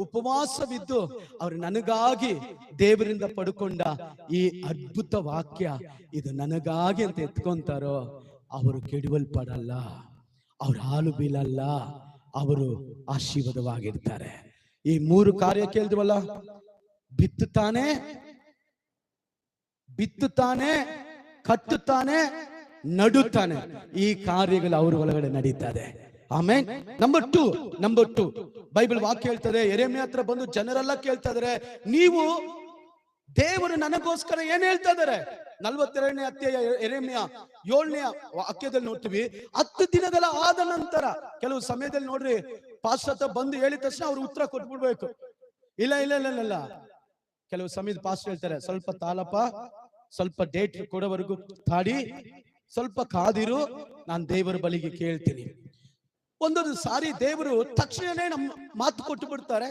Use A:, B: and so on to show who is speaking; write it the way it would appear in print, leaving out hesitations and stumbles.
A: ಉಪವಾಸವಿದ್ದು ಅವರು ನನಗಾಗಿ ದೇವರಿಂದ ಪಡ್ಕೊಂಡ ಈ ಅದ್ಭುತ ವಾಕ್ಯ ಇದು ನನಗಾಗಿ ಅಂತ ಎತ್ಕೊಂತಾರೋ ಅವರು ಕೆಡವಲ್ಪಡಲ್ಲ, ಅವ್ರ ಹಾಲು ಬೀಳಲ್ಲ, ಅವರು ಆಶೀರ್ವಾದವಾಗಿರ್ತಾರೆ. ಈ 3 ಕಾರ್ಯ ಕೇಳಿದ್ವಲ್ಲ, ಬಿತ್ತುತ್ತಾನೆ, ಕಟ್ಟುತ್ತಾನೆ, ನಡುತ್ತಾನೆ. ಈ ಕಾರ್ಯಗಳು ಅವ್ರ ಒಳಗಡೆ ನಡೀತಾರೆ. ಆಮೇನ್. ನಂಬರ್ ಟು ಬೈಬಲ್ ವಾಕ್ಯ ಹೇಳ್ತದೆ, ಯೆರೆಮೀಯ ಹತ್ರ ಬಂದು ಜನರೆಲ್ಲ ಕೇಳ್ತಾ ಇದಾರೆ, ನೀವು ದೇವರು ನನಗೋಸ್ಕರ ಏನ್ ಹೇಳ್ತಾ ಇದಾರೆ? 42ನೇ ಅಧ್ಯಾಯ ಯೆರೆಮೀಯ 7ನೇ ವಾಕ್ಯದಲ್ಲಿ ನೋಡ್ತೀವಿ, 10 ದಿನಗಳ ಆದ ನಂತರ. ಕೆಲವು ಸಮಯದಲ್ಲಿ ನೋಡ್ರಿ, ಪಾಸ್ಟರ್ ಬಂದು ಹೇಳಿದ ತಕ್ಷಣ ಅವ್ರು ಉತ್ತರ ಕೊಟ್ಬಿಡ್ಬೇಕು. ಇಲ್ಲ, ಕೆಲವು ಸಮಯದ ಪಾಸ್ಟರ್ ಹೇಳ್ತಾರೆ, ಸ್ವಲ್ಪ ತಾಳಪ್ಪ, ಸ್ವಲ್ಪ ಡೇಟ್ ಕೊಡೋವರೆಗೂ ತಾಡಿ, ಸ್ವಲ್ಪ ಕಾದಿರು, ನಾನು ದೇವರ ಬಳಿಗೆ ಕೇಳ್ತೀನಿ. ಒಂದೊಂದು ಸಾರಿ ದೇವರು ತಕ್ಷಣನೇ ನಮ್ಮ ಮಾತು ಕೊಟ್ಟು ಬಿಡ್ತಾರೆ.